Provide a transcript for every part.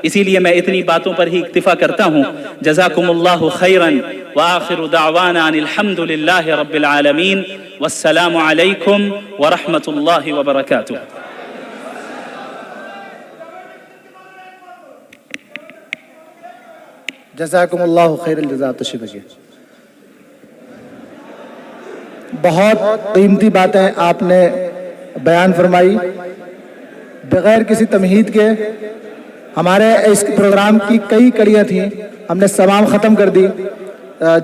اسی لیے میں اتنی باتوں پر ہی اکتفا کرتا ہوں. جزاکم اللہ خیرا وآخر دعوانا ان الحمد للہ رب العالمین والسلام علیکم ورحمۃ اللہ وبرکاتہ. جزاکم اللہ خیر الجزا. تشریف رکھیے. بہت قیمتی باتیں آپ نے بیان فرمائی. بغیر کسی تمہید کے ہمارے اس پروگرام کی کئی کڑیاں تھیں، ہم نے تمام ختم کر دی.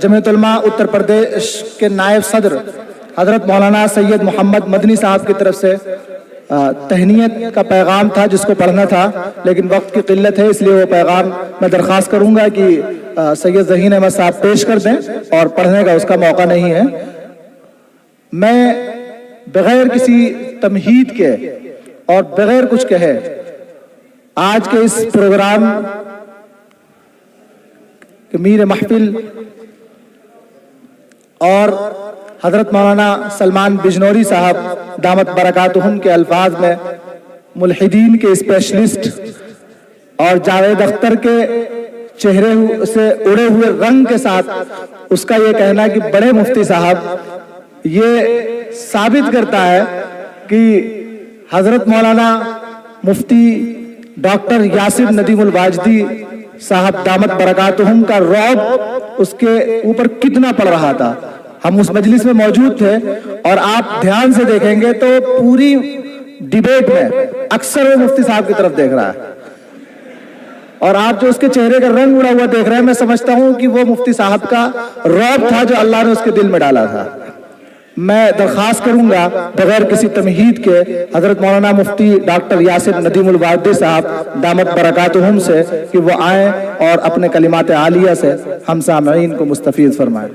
جمعیت علماء اتر پردیش کے نائب صدر حضرت مولانا سید محمد مدنی صاحب کی طرف سے تہنیت کا پیغام تھا جس کو پڑھنا تھا، لیکن وقت کی قلت ہے، اس لیے وہ پیغام میں درخواست کروں گا کہ سید ذہین احمد صاحب پیش کر دیں، اور پڑھنے کا اس کا موقع نہیں ہے. میں بغیر کسی تمہید کے اور بغیر کچھ کہے آج کے اس پروگرام کے میر محفل اور حضرت مولانا سلمان بجنوری صاحب دامت برکاتہم کے الفاظ میں ملحدین کے اسپیشلسٹ اور جاوید اختر کے چہرے سے اڑے ہوئے رنگ کے ساتھ اس کا یہ کہنا کہ بڑے مفتی صاحب، یہ ثابت کرتا ہے کہ حضرت مولانا مفتی ڈاکٹر یاسر ندیم الواجدی صاحب دامت برکاتہم کا رعب اس کے اوپر کتنا پڑ رہا تھا. ہم اس مجلس میں موجود تھے اور آپ دھیان سے دیکھیں گے تو پوری ڈیبیٹ میں اکثر وہ مفتی صاحب کی طرف دیکھ رہا ہے، اور آپ جو اس کے چہرے کا رنگ اڑا ہوا دیکھ رہے ہیں، میں سمجھتا ہوں کہ وہ مفتی صاحب کا رعب تھا جو اللہ نے اس کے دل میں ڈالا تھا. میں درخواست کروں گا بغیر کسی تمہید کے حضرت مولانا مفتی ڈاکٹر یاسر ندیم الواجدی صاحب دامت برکاتہم سے کہ وہ آئیں اور اپنے کلمات عالیہ سے ہم سامعین کو مستفید فرمائیں.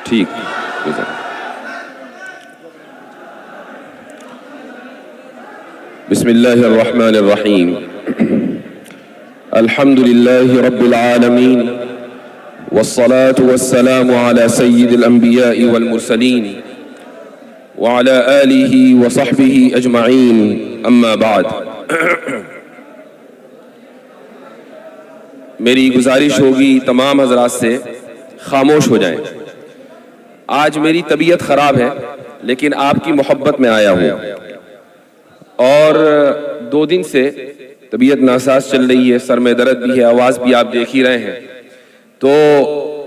ٹھیک. بسم اللہ الرحمن الرحیم. الحمد للہ رب العالمین والصلاة والسلام على سید الانبیاء والمرسلین وعلى آلہ وصحبہ اجمعین. اما بعد، میری گزارش ہوگی تمام حضرات سے خاموش ہو جائیں. آج میری طبیعت خراب ہے لیکن آپ کی محبت میں آیا ہوں، اور 2 دن سے طبیعت ناساز چل رہی ہے، سر میں درد بھی ہے، آواز بھی آپ دیکھ ہی رہے ہیں. تو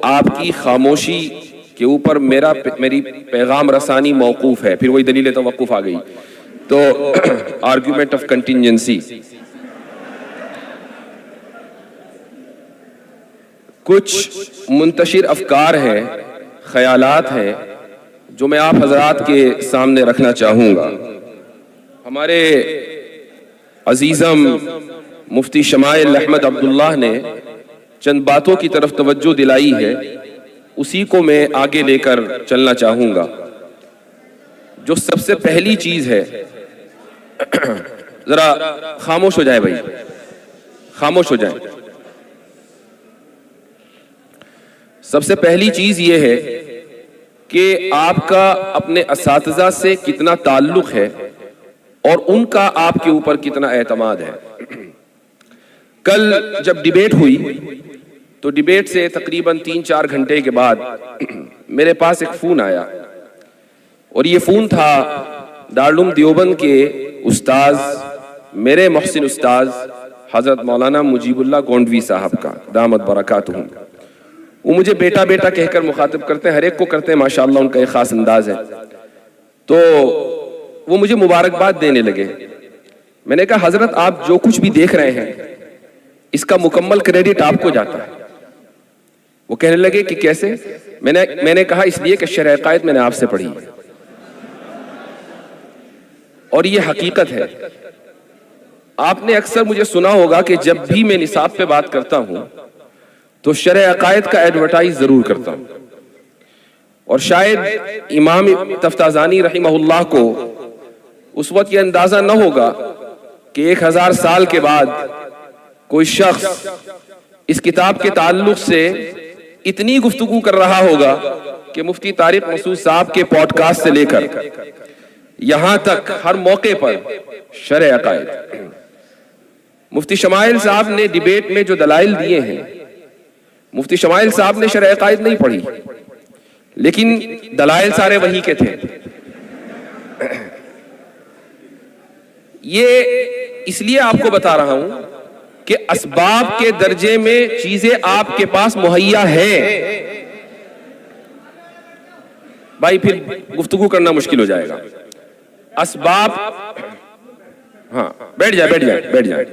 آپ کی خاموشی کے اوپر میری پیغام رسانی موقوف ہے. پھر وہی دلیل توقف آ گئی. تو آرگیومنٹ آف کنٹینجنسی. کچھ منتشر افکار ہیں، خیالات ہیں جو میں آپ حضرات کے سامنے رکھنا چاہوں گا. ہمارے عزیزم مفتی شمائل احمد عبداللہ نے چند باتوں کی طرف توجہ دلائی ہے، اسی کو میں آگے لے کر چلنا چاہوں گا. جو سب سے پہلی چیز ہے، ذرا خاموش ہو جائے بھائی، خاموش ہو جائیں. سب سے پہلی چیز یہ ہے کہ آپ کا اپنے اساتذہ سے کتنا تعلق ہے اور ان کا آپ کے اوپر کتنا اعتماد ہے. کل جب ڈیبیٹ ہوئی تو ڈیبیٹ سے تقریباً 3-4 گھنٹے کے بعد میرے پاس ایک فون آیا، اور یہ فون تھا دارالعلوم دیوبند کے استاذ، میرے محسن استاذ حضرت مولانا مجیب اللہ گونڈوی صاحب کا دامت برکاتہم. وہ مجھے بیٹا بیٹا کہہ کر مخاطب کرتے ہیں، ہر ایک کو کرتے ہیں، ماشاءاللہ ان کا ایک خاص انداز ہے. تو وہ مجھے مبارکباد دینے لگے. میں نے کہا حضرت آپ جو کچھ بھی دیکھ رہے ہیں اس کا مکمل کریڈٹ آپ کو جاتا ہے. وہ کہنے لگے کہ کیسے؟ میں نے کہا اس لیے کہ شرح عقائد میں نے آپ سے پڑھی اور یہ حقیقت ہے. آپ نے اکثر مجھے سنا ہوگا کہ جب بھی میں نصاب پہ بات کرتا ہوں تو شرح عقائد کا ایڈورٹائز ضرور کرتا ہوں، اور شاید امام تفتازانی رحمہ اللہ کو اس وقت یہ اندازہ نہ ہوگا کہ 1000 سال کے بعد کوئی شخص اس کتاب کے تعلق سے اتنی گفتگو کر رہا ہوگا کہ مفتی طارق مسعود صاحب کے پوڈ کاسٹ سے لے کر یہاں تک ہر موقع پر شرح عقائد. مفتی شمائل صاحب نے ڈیبیٹ میں جو دلائل دیے ہیں، مفتی شمائل صاحب نے شرح عقائد نہیں پڑھی، لیکن دلائل سارے وہی کے تھے. یہ اس لیے آپ کو بتا رہا ہوں کہ اسباب کے درجے میں چیزیں آپ کے پاس مہیا ہیں. بھائی پھر گفتگو کرنا مشکل ہو جائے گا. اسباب، ہاں بیٹھ جائے. بیٹھ جائے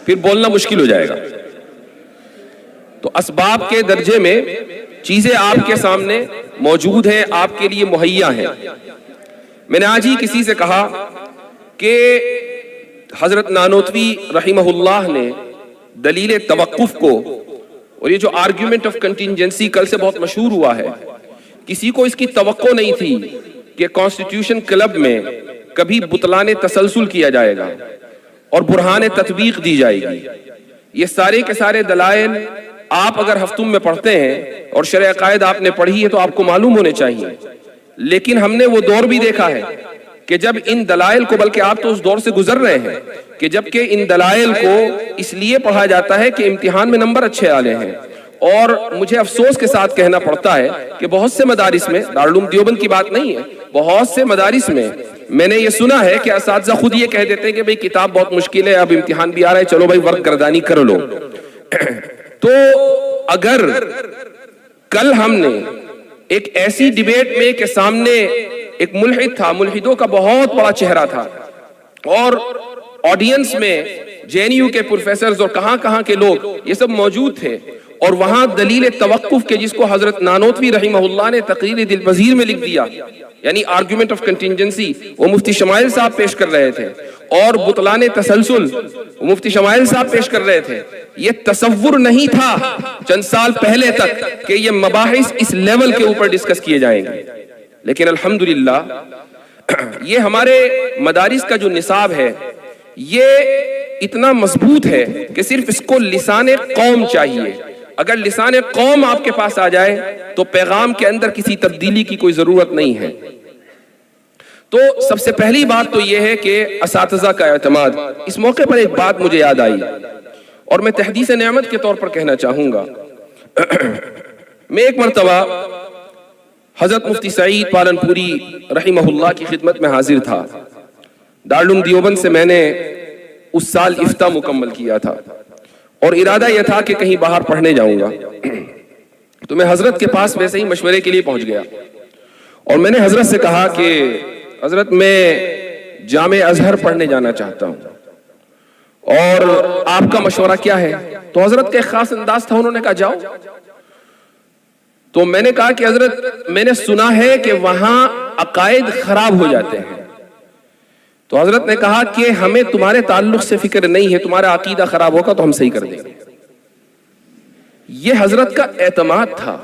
پھر بولنا مشکل ہو جائے گا. تو اسباب کے درجے میں چیزیں آپ کے سامنے موجود ہیں، آپ کے لیے مہیا ہیں. میں نے آج ہی کسی سے کہا کہ حضرت نانوتوی رحمہ اللہ نے دلیل توقف کو، اور یہ جو آرگیومنٹ آف کنٹینجنسی کل سے بہت مشہور ہوا ہے، کسی کو اس کی توقع نہیں تھی کہ کانسٹیٹیوشن کلب میں کبھی بطلان تسلسل کیا جائے گا اور برہان تطبیق دی جائے گی. یہ سارے کے سارے دلائل آپ اگر ہفتوں میں پڑھتے ہیں اور شرح عقائد آپ نے پڑھی ہے تو آپ کو معلوم ہونے چاہیے. لیکن ہم نے وہ دور بھی دیکھا ہے کہ جب ان دلائل کو، بلکہ آپ تو اس دور سے گزر رہے ہیں کہ جبکہ ان دلائل کو اس لیے پڑھا جاتا ہے کہ امتحان میں نمبر اچھے آلے ہیں. اور مجھے افسوس کے ساتھ کہنا پڑتا ہے کہ بہت سے مدارس میں، دارالعلوم دیوبند کی بات نہیں ہے، بہت سے مدارس میں نے یہ سنا ہے کہ اساتذہ خود یہ کہہ دیتے ہیں کہ بھئی کتاب بہت مشکل ہے، اب امتحان بھی آ رہا ہے، چلو بھائی ورک گردانی کر لو. تو اگر کل ہم نے ایک ایسی ڈیبیٹ میں کہ سامنے ایک ملحد تھا، ملحدوں کا بہت بڑا چہرہ تھا، اور آڈینس میں JNU کے پروفیسرز اور کہاں کے لوگ یہ سب موجود تھے، اور وہاں دلیل توقف کے جس کو حضرت نانوتوی رحمہ اللہ نے تقریر دلپذیر میں لکھ دیا، یعنی آرگیومنٹ آف کنٹینجنسی، وہ مفتی شمائل صاحب پیش کر رہے تھے، اور بطلان تسلسل وہ مفتی شمائل صاحب پیش کر رہے تھے. یہ تصور نہیں تھا چند سال پہلے تک کہ یہ مباحث اس لیول کے اوپر ڈسکس کیے جائیں گے. لیکن الحمدللہ یہ ہمارے مدارس کا جو نصاب ہے یہ اتنا مضبوط ہے کہ صرف اس کو لسان قوم چاہیے. اگر لسان قوم آپ کے پاس آ جائے تو پیغام کے اندر کسی تبدیلی کی کوئی ضرورت نہیں ہے. تو سب سے پہلی بات تو یہ ہے کہ اساتذہ کا اعتماد. اس موقع پر ایک بات مجھے یاد آئی اور میں تحدیث نعمت کے طور پر کہنا چاہوں گا. میں ایک مرتبہ حضرت مفتی سعید پالنپوری رحمہ اللہ کی خدمت میں حاضر تھا. دارالعلوم دیوبند سے میں نے اس سال افتاء مکمل کیا تھا اور ارادہ یہ تھا کہ کہیں باہر پڑھنے جاؤں گا. تو میں حضرت کے پاس ویسے ہی مشورے کے لیے پہنچ گیا اور میں نے حضرت سے کہا کہ حضرت میں جامع ازہر پڑھنے جانا چاہتا ہوں اور آپ کا مشورہ کیا ہے. تو حضرت کا ایک خاص انداز تھا، انہوں نے کہا جاؤ. تو میں نے کہا کہ حضرت میں نے سنا ہے کہ وہاں عقائد خراب ہو جاتے ہیں. تو حضرت نے کہا کہ ہمیں تمہارے تعلق سے فکر نہیں ہے، تمہارا عقیدہ خراب ہوگا تو ہم صحیح کر دیں گے. یہ حضرت کا اعتماد تھا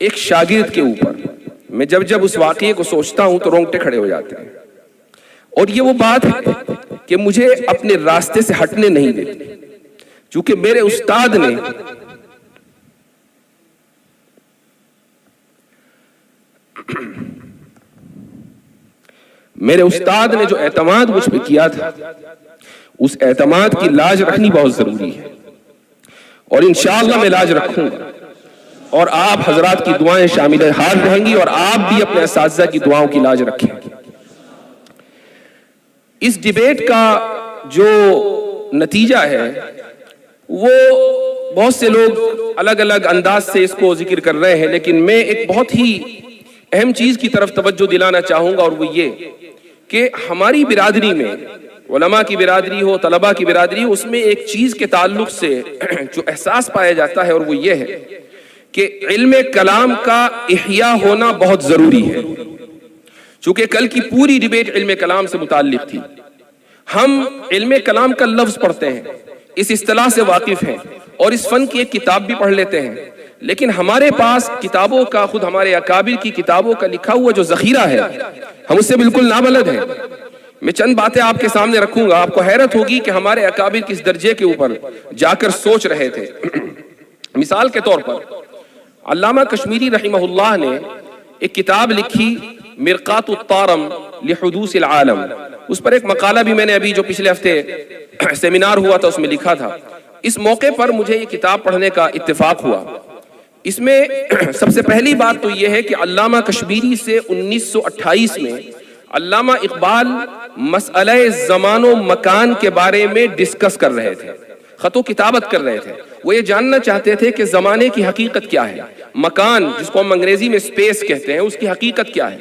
ایک شاگرد کے اوپر. میں جب اس واقعے کو سوچتا ہوں تو رونگٹے کھڑے ہو جاتے ہیں. اور یہ وہ بات ہے کہ مجھے اپنے راستے سے ہٹنے نہیں دیتی، چونکہ میرے استاد نے جو اعتماد مجھ پہ کیا تھا، اس اعتماد کی لاج رکھنی بہت ضروری ہے، اور انشاءاللہ میں لاج رکھوں گا. اور آپ حضرات کی دعائیں شامل حال رہیں گی اور آپ بھی اپنے اساتذہ کی دعاؤں کی لاج رکھیں گے. اس ڈیبیٹ کا جو نتیجہ ہے وہ بہت سے لوگ الگ الگ انداز سے اس کو ذکر کر رہے ہیں، لیکن میں ایک بہت ہی اہم چیز کی طرف توجہ دلانا چاہوں گا، اور وہ یہ کہ ہماری برادری میں، علماء کی برادری ہو، طلباء کی برادری ہو، اس میں ایک چیز کے تعلق سے جو احساس پایا جاتا ہے اور وہ یہ ہے کہ علم کلام کا احیاء ہونا بہت ضروری ہے. چونکہ کل کی پوری ڈیبیٹ علم کلام سے متعلق تھی. ہم علم کلام کا لفظ پڑھتے ہیں، اس اصطلاح سے واقف ہیں اور اس فن کی ایک کتاب بھی پڑھ لیتے ہیں، لیکن ہمارے پاس کتابوں کا، خود ہمارے اکابر کی کتابوں کا لکھا ہوا جو ذخیرہ ہے، ہم اس سے بالکل نابلد ہیں. میں چند باتیں آپ کے سامنے رکھوں گا، آپ کو حیرت ہوگی کہ ہمارے اکابر کس درجے کے اوپر جا کر سوچ رہے تھے. مثال کے طور پر علامہ کشمیری رحمہ اللہ نے ایک کتاب لکھی مرقات الطارم لحدوث العالم. اس پر ایک مقالہ بھی میں نے ابھی جو پچھلے ہفتے سیمینار ہوا تھا اس میں لکھا تھا. اس موقع پر مجھے یہ کتاب پڑھنے کا اتفاق ہوا. اس میں سب سے پہلی بات تو یہ ہے کہ علامہ کشمیری سے 1928 میں علامہ اقبال مسئلہ زمان و مکان کے بارے میں ڈسکس کر رہے تھے، خط و کتابت کر رہے تھے. وہ یہ جاننا چاہتے تھے کہ زمانے کی حقیقت کیا ہے، مکان جس کو ہم انگریزی میں اسپیس کہتے ہیں اس کی حقیقت کیا ہے.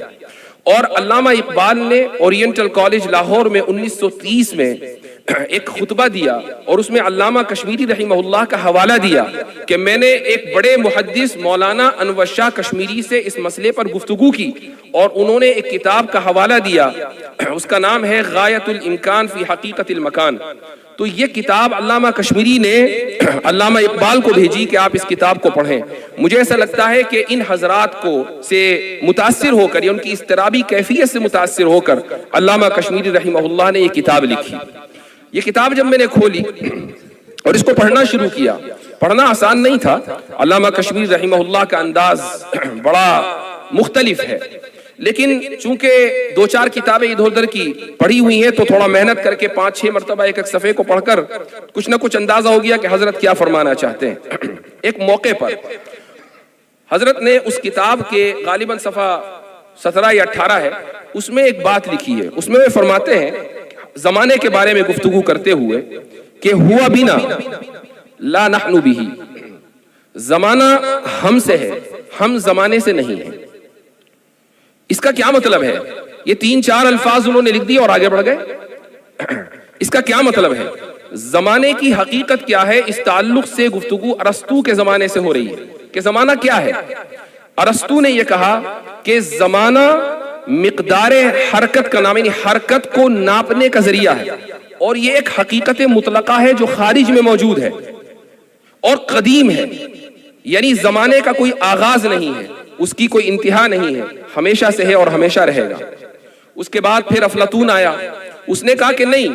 اور علامہ اقبال نے اورینٹل کالج لاہور میں 1930 میں ایک خطبہ دیا اور اس میں علامہ کشمیری رحمہ اللہ کا حوالہ دیا کہ میں نے ایک بڑے محدث مولانا انور شاہ کشمیری سے اس مسئلے پر گفتگو کی اور انہوں نے ایک کتاب کا حوالہ دیا، اس کا نام ہے غایت الامکان فی حقیقت المکان. تو یہ کتاب علامہ کشمیری نے علامہ اقبال کو بھیجی کہ آپ اس کتاب کو پڑھیں. مجھے ایسا لگتا ہے کہ ان حضرات کو سے متاثر ہو کر یا ان کی اضطرابی کیفیت سے متاثر ہو کر علامہ کشمیری رحمہ اللہ نے یہ کتاب لکھی. یہ کتاب جب میں نے کھولی اور اس کو پڑھنا شروع کیا، پڑھنا آسان نہیں تھا. علامہ کشمیری رحمہ اللہ کا انداز بڑا مختلف ہے، لیکن چونکہ دو چار کتابیں ادھر ادھر کی پڑھی ہوئی ہیں تو تھوڑا محنت کر کے 5-6 مرتبہ ایک صفحے کو پڑھ کر کچھ نہ کچھ اندازہ ہو گیا کہ حضرت کیا فرمانا چاہتے ہیں. ایک موقع پر حضرت نے اس کتاب کے غالباً صفحہ 17 یا 18 ہے، اس میں ایک بات لکھی ہے. اس میں وہ فرماتے ہیں زمانے کے بارے میں گفتگو کرتے ہوئے کہ ہوا بنا لا نحن به، زمانہ ہم سے ہے، ہم زمانے سے نہیں ہیں. اس کا کیا مطلب ہے؟ یہ 3-4 الفاظ انہوں نے لکھ دیے اور آگے بڑھ گئے. اس کا کیا مطلب ہے؟ زمانے کی حقیقت کیا ہے؟ اس تعلق سے گفتگو ارسطو کے زمانے سے ہو رہی ہے کہ زمانہ کیا ہے. ارسطو نے یہ کہا کہ زمانہ مقدار حرکت کا نام، یعنی حرکت کو ناپنے کا ذریعہ ہے، اور یہ ایک حقیقت مطلقہ ہے جو خارج میں موجود ہے اور قدیم ہے. یعنی زمانے کا کوئی آغاز نہیں ہے، اس کی کوئی انتہا نہیں ہے، ہمیشہ سے ہے اور ہمیشہ رہے گا. اس کے بعد پھر افلاطون آیا، اس نے کہا کہ نہیں،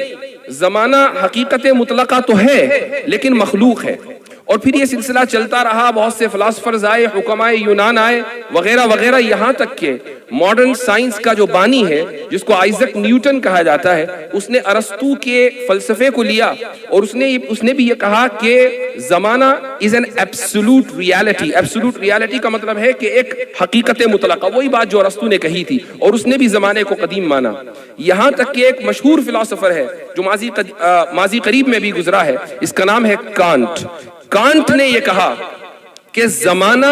زمانہ حقیقت مطلقہ تو ہے لیکن مخلوق ہے. اور پھر یہ سلسلہ چلتا رہا، بہت سے فلاسفرز آئے، حکمائے یونان آئے وغیرہ وغیرہ، یہاں تک کہ ماڈرن سائنس کا جو بانی ہے جس کو آئزک نیوٹن کہا جاتا ہے، اس نے ارسطو کے فلسفے کو لیا اور اس نے بھی یہ کہا کہ زمانہ is an absolute reality. Absolute reality کا مطلب ہے کہ ایک حقیقت مطلقہ، وہی بات جو ارسطو نے کہی تھی، اور اس نے بھی زمانے کو قدیم مانا. یہاں تک کہ ایک مشہور فلاسفر ہے جو ماضی قریب میں بھی گزرا ہے، اس کا نام ہے کانٹ. کانٹ نے یہ کہا کہ زمانہ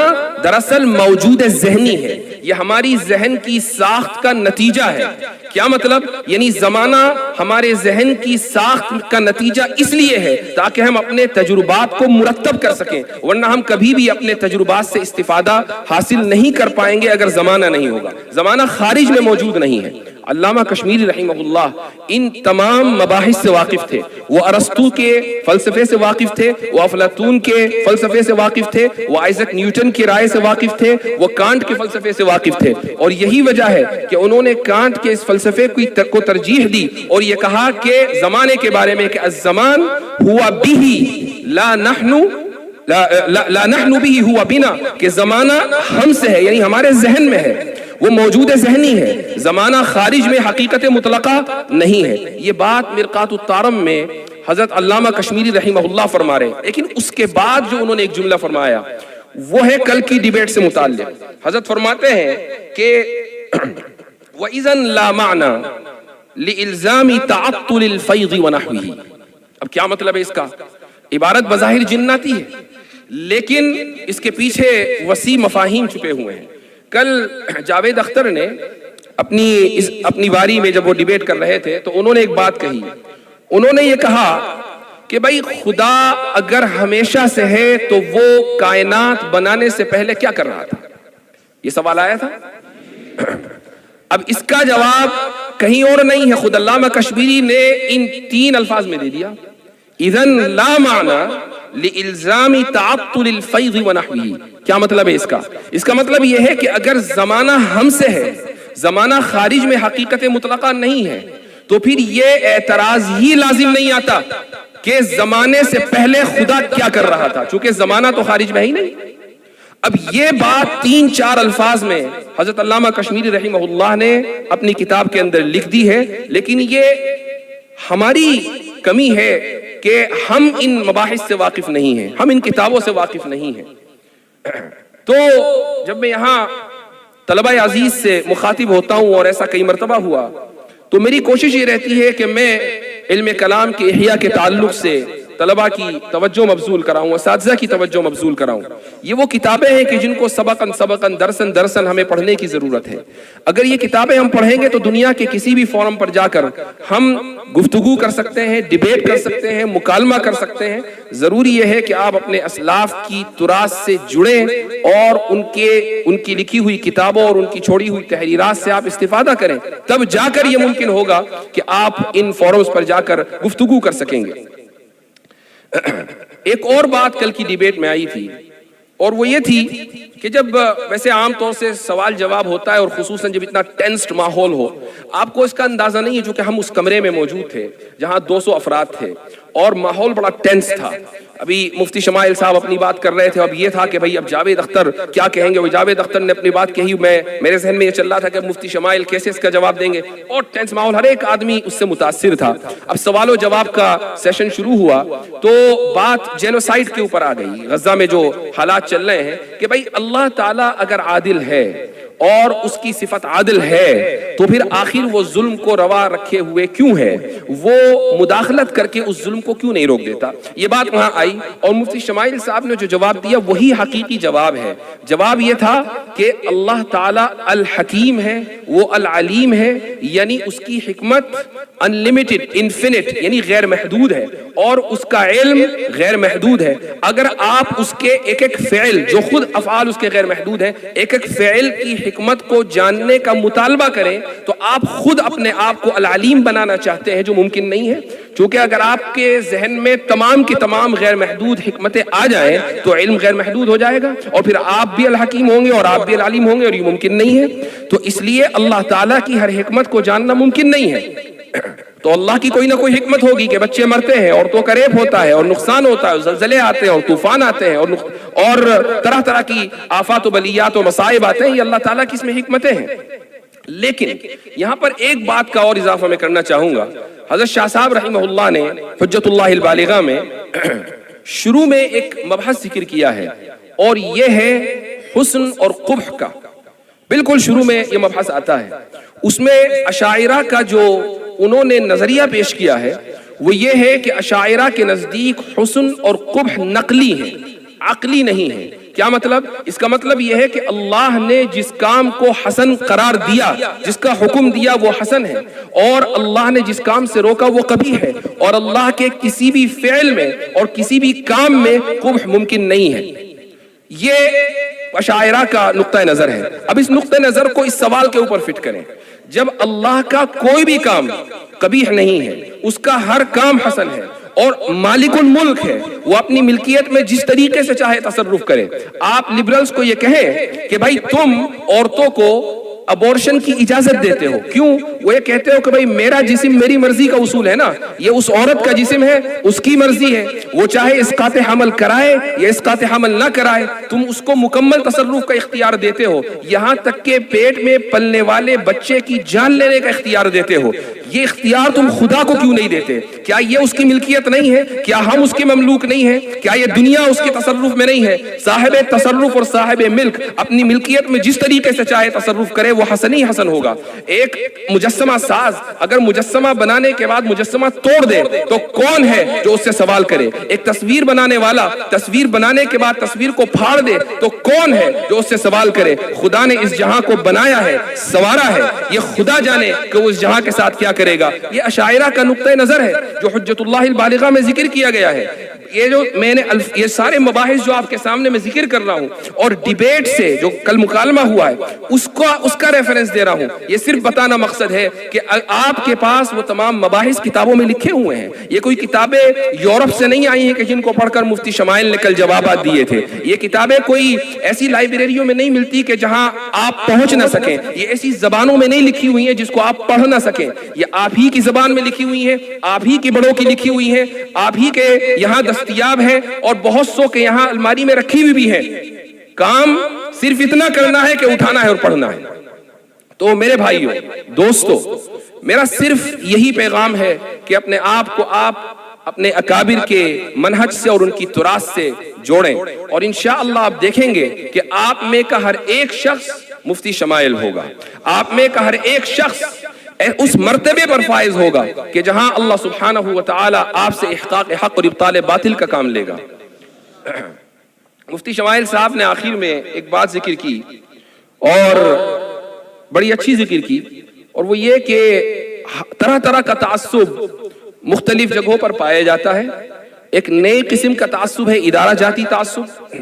دراصل موجود ذہنی ہے، یہ ہماری ذہن کی ساخت کا نتیجہ ہے. کیا مطلب؟ یعنی زمانہ ہمارے ذہن کی ساخت کا نتیجہ اس لیے ہے تاکہ ہم اپنے تجربات کو مرتب کر سکیں، ورنہ ہم کبھی بھی اپنے تجربات سے استفادہ حاصل نہیں کر پائیں گے اگر زمانہ نہیں ہوگا. زمانہ خارج میں موجود نہیں ہے. علامہ کشمیری رحمہ اللہ ان تمام مباحث سے واقف تھے. وہ ارسطو کے فلسفے سے واقف تھے، وہ افلاطون کے فلسفے سے واقف تھے، وہ آئزک نیوٹن کی رائے سے واقف تھے، وہ کانٹ کے فلسفے سے واقف تھے. اور یہی وجہ ہے کہ انہوں نے کانٹ کے اس فلسفے کو ترجیح دی اور یہ کہا کہ زمانے کے بارے میں کہ الزمان ہوا به لا نحن به ہوا بنا، کہ زمانہ ہم سے ہے، یعنی ہمارے ذہن میں ہے، وہ موجود ذہنی ہے. زمانہ خارج میں حقیقت مطلقہ نہیں ہے. یہ بات مرقات الطارم میں حضرت علامہ کشمیری رحمہ اللہ فرما رہے ہیں. لیکن اس کے بعد جو انہوں نے ایک جملہ فرمایا وہ ہے کل کی ڈیبیٹ سے متعلق. حضرت فرماتے ہیں کہ وَإِذَنْ لَا مَعْنَى لِإِلْزَامِ تَعَطُّلِ الْفَيْضِ وَنَحْوِهِ. اب کیا مطلب ہے اس کا؟ عبارت بظاہر جناتی ہے لیکن اس کے پیچھے وسیع مفاہیم چھپے ہوئے ہیں. کل جاوید اختر نے اپنی باری میں جب وہ ڈیبیٹ کر رہے تھے تو انہوں نے ایک بات کہی. انہوں نے یہ کہا کہ بھائی خدا اگر ہمیشہ سے ہے تو وہ کائنات بنانے سے پہلے کیا کر رہا تھا؟ یہ سوال آیا تھا. اب اس کا جواب کہیں اور نہیں ہے، خود علامہ کشمیری نے ان 3 الفاظ میں دے دیا، اذن لا معنی لالزام تعطل الفیض ونحوہ۔ کیا مطلب ہے اس کا؟ اس کا مطلب یہ ہے کہ اگر زمانہ ہم سے ہے، زمانہ خارج میں حقیقت مطلقہ نہیں ہے، تو پھر یہ اعتراض ہی لازم نہیں آتا کہ زمانے سے پہلے خدا کیا کر رہا تھا، چونکہ زمانہ تو خارج میں ہی نہیں۔ اب یہ بات 3-4 الفاظ میں حضرت علامہ کشمیری رحمہ اللہ نے اپنی کتاب کے اندر لکھ دی ہے، لیکن یہ ہماری کمی ہے کہ ہم ان مباحث سے واقف نہیں ہیں، ہم ان کتابوں سے واقف نہیں ہیں۔ تو جب میں یہاں طلبہ عزیز سے مخاطب ہوتا ہوں، اور ایسا کئی مرتبہ ہوا، تو میری کوشش یہ رہتی ہے کہ میں علم کلام کے احیاء کے تعلق سے طلبہ کی توجہ مبذول کراؤں، اساتذہ کی توجہ مبذول کراؤں۔ یہ وہ کتابیں ہیں کہ جن کو سبقاً درساً ہمیں پڑھنے کی ضرورت ہے۔ اگر یہ کتابیں ہم پڑھیں گے تو دنیا کے کسی بھی فورم پر جا کر ہم گفتگو کر سکتے ہیں، ڈیبیٹ کر سکتے ہیں، مکالمہ کر سکتے ہیں۔ ضروری یہ ہے کہ آپ اپنے اسلاف کی تراث سے جڑیں اور ان کی لکھی ہوئی کتابوں اور ان کی چھوڑی ہوئی تحریرات سے آپ استفادہ کریں، تب جا کر یہ ممکن ہوگا کہ آپ ان فورمز پر جا کر گفتگو کر سکیں گے۔ ایک اور بات کل کی ڈیبیٹ میں آئی تھی، اور وہ یہ تھی کہ جب ویسے عام طور سے سوال جواب ہوتا ہے، اور خصوصاً جب اتنا ٹینسڈ ماحول ہو، آپ کو اس کا اندازہ نہیں ہے، چونکہ ہم اس کمرے میں موجود تھے جہاں 200 افراد تھے اور ماحول بڑا ٹینس تھا۔ ابھی مفتی شمائل صاحب اپنی بات کر رہے تھے، اب یہ تھا کہ بھئی اب جاوید اختر کیا کہیں گے۔ وہ جاوید اختر نے اپنی بات کہی، میرے ذہن میں یہ چل رہا تھا کہ مفتی شمائل کیسے اس کا جواب دیں گے، اور ٹینس ماحول، ہر ایک آدمی اس سے متاثر تھا۔ اب سوال و جواب کا سیشن شروع ہوا تو بات جینوسائیڈ کے اوپر آ گئی، غزہ میں جو حالات چل رہے ہیں، کہ بھئی اللہ تعالیٰ اگر عادل ہے اور اس کی صفت عادل ہے تو پھر آخر وہ ظلم کو روا رکھے ہوئے کیوں ہے، وہ مداخلت کر کے اس ظلم کو کیوں نہیں روک دیتا۔ یہ بات وہاں آئی، اور مفتی شمائل صاحب نے جو جواب دیا وہی حقیقی جواب ہے۔ جواب یہ تھا کہ اللہ تعالیٰ الحکیم ہے، وہ العلیم ہے، یعنی اس کی حکمت انلیمیٹڈ، انفینٹ، یعنی غیر محدود ہے، اور اس کا علم غیر محدود ہے۔ اگر آپ اس کے ایک ایک فعل، جو خود افعال اس کے غیر محدود ہیں، ایک ایک فعل کی حکمت کو جاننے کا مطالبہ کریں تو آپ خود اپنے آپ کو العلیم بنانا چاہتے ہیں، جو ممکن نہیں ہے۔ چونکہ اگر آپ کے ذہن میں تمام کی تمام غیر محدود حکمتیں آ جائیں تو علم غیر محدود ہو جائے گا، اور پھر آپ بھی الحکیم ہوں گے اور آپ بھی العلیم ہوں گے، اور یہ ممکن نہیں ہے۔ تو اس لیے اللہ تعالیٰ کی ہر حکمت کو جاننا ممکن نہیں ہے۔ تو اللہ کی کوئی نہ کوئی حکمت ہوگی کہ بچے مرتے ہیں، عورتوں کا ریپ ہوتا ہے، اور نقصان ہوتا ہے، زلزلے آتے ہیں اور طوفان آتے ہیں، اور طرح طرح کی آفات و بلیات و مصائب آتے ہیں۔ یہ اللہ تعالیٰ کی اس میں حکمتیں ہیں۔ لیکن یہاں پر ایک بات کا اور اضافہ میں کرنا چاہوں گا۔ حضرت شاہ صاحب رحمہ اللہ نے حجت اللہ البالغہ میں شروع میں ایک مبحث ذکر کیا ہے، اور یہ ہے حسن اور قبح کا۔ بالکل شروع میں یہ مبحث آتا ہے، اس میں اشاعرہ کا جو انہوں نے نظریہ پیش کیا ہے وہ یہ ہے کہ اشاعرہ کے نزدیک حسن اور قبح نقلی ہے، عقلی نہیں ہے۔ کیا مطلب؟ اس کا مطلب یہ ہے کہ اللہ نے جس کام کو حسن قرار دیا، جس کا حکم دیا وہ حسن ہے، اور اللہ نے جس کام سے روکا وہ قبیح ہے، اور اللہ کے کسی بھی فعل میں اور کسی بھی کام میں قبح ممکن نہیں ہے۔ یہ اشاعرہ کا نقطہ نظر ہے۔ اب اس نقطہ نظر کو اس سوال کے اوپر فٹ کریں، جب اللہ کا کوئی بھی کام قبیح نہیں ہے، اس کا ہر کام حسن ہے، اور مالک الملک ہے، وہ اپنی ملکیت میں جس طریقے سے چاہے تصرف کرے۔ آپ لبرلز کو یہ کہیں کہ بھائی تم عورتوں کو ابورشن کی اجازت دیتے ہو، کیوں؟ وہ یہ کہتے ہو کہ بھئی میرا جسم میری مرضی کا اصول ہے نا، یہ اس عورت کا جسم ہے، اس کی مرضی ہے، وہ چاہے اسقاط حمل کرائے یا اسقاط حمل نہ کرائے، تم اس کو مکمل تصرف کا اختیار دیتے ہو، یہاں تک کہ پیٹ میں پلنے والے بچے کی جان لینے کا اختیار دیتے ہو۔ یہ اختیار تم خدا کو کیوں نہیں دیتے؟ کیا یہ اس کی ملکیت نہیں ہے؟ کیا ہم اس کے مملوک نہیں ہیں؟ کیا یہ دنیا اس کے تصرف میں نہیں ہے؟ صاحب تصرف اور صاحب ملک اپنی ملکیت میں جس طریقے سے چاہے تصرف کرے وہ حسن ہی حسن ہوگا۔ ایک مجسمہ ساز اگر مجسمہ بنانے کے بعد مجسمہ توڑ دے تو کون ہے جو اس سے سوال کرے؟ ایک تصویر بنانے والا تصویر بنانے کے بعد تصویر کو پھاڑ دے تو کون ہے جو اس سے سوال کرے؟ خدا نے اس جہاں کو بنایا ہے، سوارا ہے، یہ خدا جانے کہ وہ اس جہاں کے ساتھ کیا کرے گا۔ یہ اشاعرہ کا نقطہ نظر ہے جو حجت اللہ البالغہ میں ذکر کیا گیا ہے۔ یہ جو میں نے یہ سارے مباحث جو آپ کے سامنے میں ذکر کر رہا ہوں اور ڈیبیٹ سے جو کل مکالمہ ہوا ہے اس کا ریفرنس دے رہا ہوں، یہ صرف بتانا مقصد ہے کہ آپ کے پاس وہ تمام مباحث کتابوں میں لکھے ہوئے ہیں. یہ کوئی کتابیں یورپ سے نہیں آئی ہیں کہ جن کو پڑھ کر مفتی شمائل نے کل جوابات دیے تھے. یہ کتابیں کوئی ایسی لائبریریوں میں نہیں ملتی کہ جہاں آپ پہنچ نہ سکیں. یہ ایسی زبانوں میں نہیں لکھی ہوئی ہیں جس کو آپ پڑھ نہ سکیں. یہ آپ ہی کی زبان میں لکھی ہوئی ہیں، آپ ہی کی بڑوں کی لکھی ہوئی ہیں، آپ ہی کے یہاں دستیاب ہے اور بہت سو کے یہاں الماری میں رکھی ہوئی بھی ہے. کام صرف اتنا کرنا ہے کہ اٹھانا ہے اور پڑھنا ہے. تو میرے بھائیوں دوستو، میرا صرف یہی پیغام ہے کہ اپنے آپ کو آپ اپنے اکابر کے منہج سے اور ان کی تراث سے جوڑیں، اور انشاءاللہ آپ دیکھیں گے کہ آپ میں کا ہر ایک شخص مفتی شمائل ہوگا. آپ میں کا ہر ایک شخص اس مرتبے پر فائز ہوگا کہ جہاں اللہ سبحانہ و تعالی آپ سے احقاق حق اور ابطال باطل کا کام لے گا. مفتی شمائل صاحب نے آخر میں ایک بات ذکر کی اور بڑی اچھی ذکر کی، اور وہ یہ کہ طرح طرح کا تعصب مختلف جگہوں پر پایا جاتا ہے. ایک نئی قسم کا تعصب ہے ادارہ جاتی تعصب.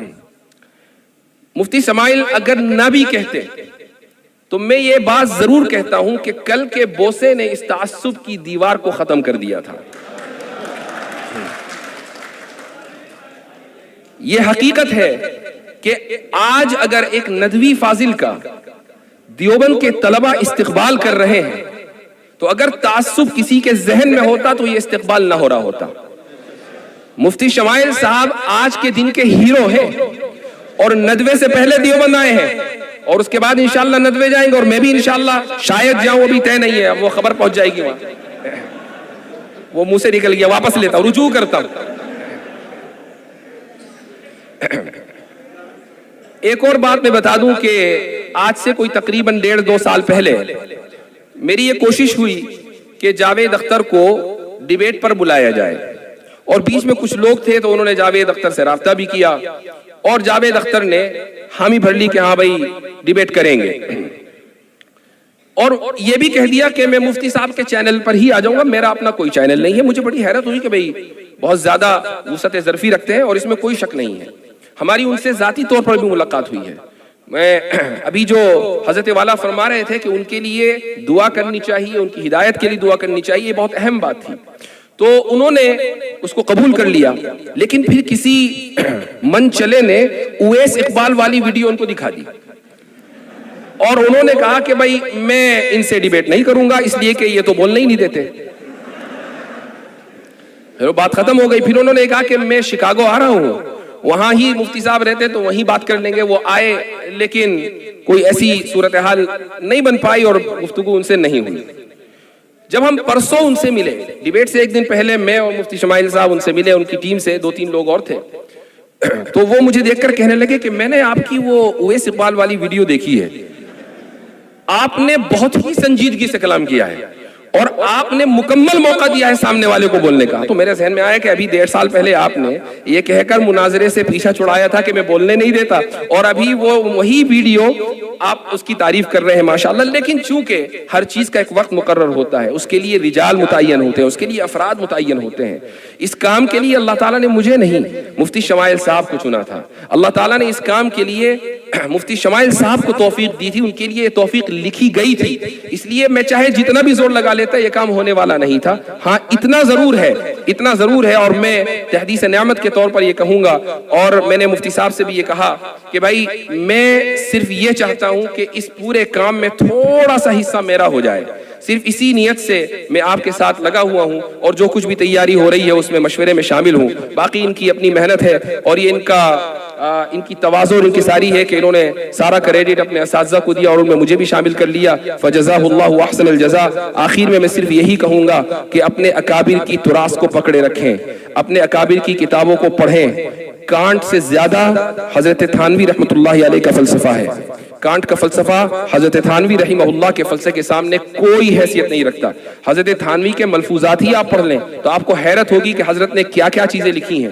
مفتی شمائل اگر نہ بھی کہتے تو میں یہ بات ضرور کہتا ہوں کہ کل کے بوسے نے اس تعصب کی دیوار کو ختم کر دیا تھا. یہ حقیقت ہے کہ آج اگر ایک ندوی فاضل کا دیوبند کے طلبہ استقبال کر رہے ہیں تو اگر تعصب کسی کے ذہن میں ہوتا تو یہ استقبال نہ ہو رہا ہوتا. مفتی شمائل صاحب آج کے دن کے ہیرو ہیں اور ندوے سے پہلے دیوبند آئے ہیں اور اس کے بعد انشاءاللہ ندوے جائیں گے، اور میں بھی انشاءاللہ شاید جاؤں، وہ بھی طے نہیں ہے، اب وہ خبر پہنچ جائے گی وہاں. وہ منہ سے نکل گیا، واپس لیتا ہوں، رجوع کرتا ہوں. ایک اور بات میں بتا دوں کہ آج سے کوئی تقریباً 1.5-2 سال پہلے میری یہ کوشش ہوئی کہ جاوید اختر کو ڈیبیٹ پر بلایا جائے، اور بیچ میں کچھ لوگ تھے تو انہوں نے جاوید اختر سے رابطہ بھی کیا اور جاوید اختر نے حامی بھر لی کہ ہاں بھائی ڈیبیٹ کریں گے، اور یہ بھی کہہ دیا کہ میں مفتی صاحب کے چینل پر ہی آ جاؤں گا، میرا اپنا کوئی چینل نہیں ہے. مجھے بڑی حیرت ہوئی کہ بھائی بہت زیادہ وسعت ظرفی رکھتے ہیں اور اس میں کوئی شک نہیں ہے. ہماری ان سے ذاتی طور پر بھی ملاقات ہوئی ہے. میں ابھی جو حضرت والا فرما رہے تھے کہ ان کے لیے دعا کرنی چاہیے، ان کی ہدایت کے لیے دعا کرنی چاہیے، یہ بہت اہم بات تھی. تو انہوں نے اس کو قبول کر لیا، لیکن پھر کسی من چلے نے اویس اقبال والی ویڈیو ان کو دکھا دی اور انہوں نے کہا کہ بھائی میں ان سے ڈیبیٹ نہیں کروں گا اس لیے کہ یہ تو بولنے ہی نہیں دیتے. پھر وہ بات ختم ہو گئی. پھر انہوں نے کہا کہ میں شکاگو آ رہا ہوں، وہاں ہی مفتی صاحب رہتے تو وہیں بات کر لیں گے. وہ آئے لیکن کوئی ایسی صورتحال نہیں بن پائی اور گفتگو ان سے نہیں ہوئی. جب ہم پرسوں ان سے ملے، ڈیبیٹ سے ایک دن پہلے میں اور مفتی شمائل صاحب ان سے ملے، ان کی ٹیم سے 2-3 لوگ اور تھے، تو وہ مجھے دیکھ کر کہنے لگے کہ میں نے آپ کی وہ اویس اقبال والی ویڈیو دیکھی ہے، آپ نے بہت ہی سنجیدگی سے کلام کیا ہے اور آپ نے مکمل موقع دیا ہے سامنے والے کو بولنے کا. تو میرے ذہن میں آیا کہ ابھی 1.5 سال پہلے آپ نے یہ کہہ کر مناظرے سے پیچھا چھڑایا تھا کہ میں بولنے نہیں دیتا، اور ابھی وہی ویڈیو آپ اس کی تعریف کر رہے ہیں ماشاءاللہ. لیکن چونکہ ہر چیز کا ایک وقت مقرر ہوتا ہے، اس کے لیے رجال متعین ہوتے ہیں، اس کے لیے افراد متعین ہوتے ہیں. اس کام کے لیے اللہ تعالیٰ نے مجھے نہیں مفتی شمائل صاحب کو چنا تھا. اللہ تعالیٰ نے اس کام کے لیے مفتی شمائل صاحب کو توفیق دی تھی، ان کے لیے توفیق لکھی گئی تھی. اس لیے میں چاہے جتنا بھی زور لگا لیتا یہ کام ہونے والا نہیں تھا. ہاں اتنا ضرور ہے اور میں تحدیث نعمت کے طور پر یہ کہوں گا، اور میں نے مفتی صاحب سے بھی یہ کہا کہ بھائی میں صرف یہ چاہتا ہوں کہ اس پورے کام میں تھوڑا سا حصہ میرا ہو جائے. صرف اسی نیت سے میں آپ کے ساتھ لگا ہوا ہوں، اور جو کچھ بھی تیاری ہو رہی ہے اس میں مشورے میں شامل ہوں. باقی ان کی اپنی محنت ہے اور یہ ان کی تواضع اور انکساری ہے کہ انہوں نے سارا کریڈٹ اپنے اساتذہ کو دیا اور ان میں مجھے بھی شامل کر لیا. فجزاہ اللہ احسن الجزاء. آخر میں صرف یہی کہوں گا کہ اپنے اکابر کی تراث کو پکڑے رکھیں، اپنے اکابر کی کتابوں کو پڑھیں. کانٹ سے زیادہ حضرت تھانوی رحمۃ اللہ علیہ کا فلسفہ ہے. کانٹ کا فلسفہ حضرت تھانوی رحمہ اللہ کے فلسفے کے سامنے کوئی حیثیت نہیں رکھتا. حضرت تھانوی کے ملفوظات ہی آپ پڑھ لیں تو آپ کو حیرت ہوگی کہ حضرت نے کیا کیا چیزیں لکھی ہیں.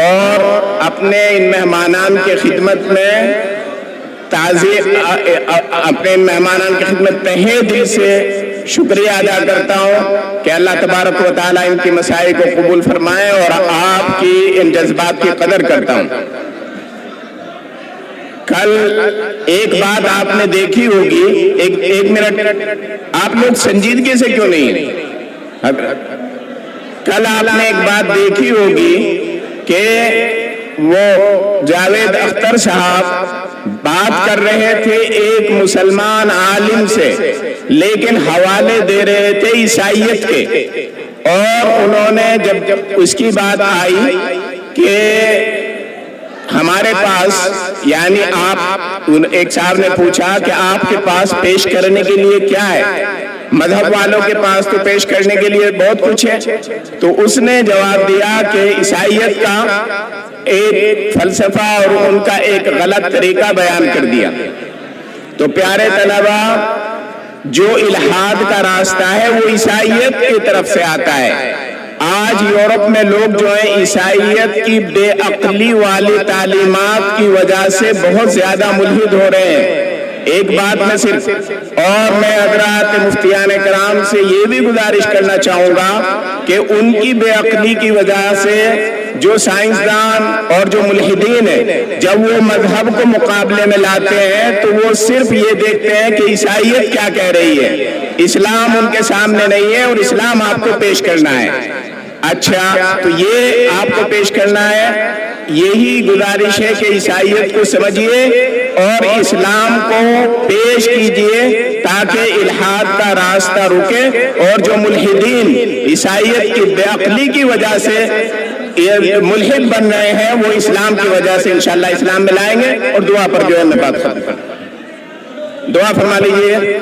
اور اپنے ان مہمانان کی خدمت میں اپنے مہمانان کی خدمت تہہ دل سے شکریہ ادا کرتا ہوں کہ اللہ تبارک و تعالیٰ ان کی مساعی کو قبول فرمائے، اور آپ کی ان جذبات کی قدر کرتا ہوں۔ کل ایک بات آپ نے دیکھی ہوگی، ایک منٹ، آپ لوگ سنجیدگی سے کیوں نہیں؟ کل آپ نے ایک بات دیکھی ہوگی کہ وہ جاوید اختر صاحب بات کر رہے تھے ایک مسلمان عالم سے، لیکن حوالے دے رہے تھے عیسائیت کے، اور انہوں نے جب اس کی بات آئی کہ ہمارے پاس، یعنی آپ، ایک صاحب نے پوچھا کہ آپ کے پاس پیش کرنے کے لیے کیا ہے؟ مذہب والوں کے پاس تو پیش کرنے کے لیے بہت کچھ ہے، تو اس نے جواب دیا کہ عیسائیت کا ایک فلسفہ اور ان کا ایک غلط طریقہ بیان کر دیا۔ تو پیارے طلبہ، جو الحاد کا راستہ ہے وہ عیسائیت کی طرف سے آتا ہے۔ آج یورپ میں لوگ جو ہیں عیسائیت کی بے عقلی والی تعلیمات کی وجہ سے بہت زیادہ ملحد ہو رہے ہیں۔ ایک بات میں صرف، اور میں حضرات مفتیان کرام سے یہ بھی گزارش کرنا چاہوں گا کہ ان کی بے عقلی کی وجہ سے جو سائنسدان اور جو ملحدین ہیں، جب وہ مذہب کو مقابلے میں لاتے ہیں تو وہ صرف یہ دیکھتے ہیں کہ عیسائیت کیا کہہ رہی ہے، اسلام ان کے سامنے نہیں ہے اور اسلام آپ کو پیش کرنا ہے۔ اچھا، تو یہ آپ کو پیش کرنا ہے، یہی گزارش ہے کہ عیسائیت کو سمجھیے اور اسلام کو پیش کیجئے تاکہ الحاد کا راستہ رکے، اور جو ملحدین عیسائیت کی بے عقلی کی وجہ سے ملحد بن رہے ہیں وہ اسلام کی وجہ سے انشاءاللہ اسلام میں لائیں گے۔ اور دعا پر جو ہے میں بات ختم کروں، دعا فرما لیجئے۔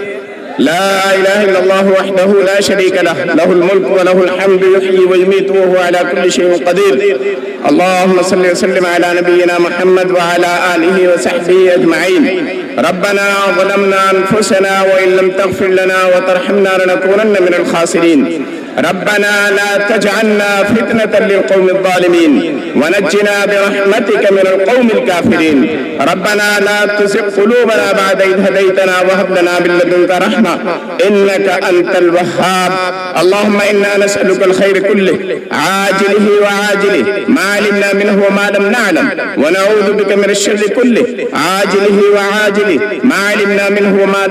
لا الہ الا اللہ وحدہ لا شریک لہ، لہ الملک ولہ الحمد یحیی ویمیت وہو علی کل شیء قدیر۔ اللہم صلی وسلم علی نبینا محمد وعلی آلہ وصحبہ اجمعین۔ ربنا ظلمنا انفسنا وإن لم تغفر لنا وترحمنا لنكونن من الخاسرین۔ ربنا لا تجعلنا فتنة للقوم الظالمين ونجنا برحمتك من القوم الكافرين۔ ربنا لا تزغ قلوبنا بعد إذ هديتنا وهب لنا من لدنك رحمة إنك أنت الوهاب۔ اللهم إنا نسألك الخير كله عاجله وعاجله ما علمنا منه وما لم نعلم، ونعوذ بك من الشر كله عاجله وعاجله ما علمنا منه وما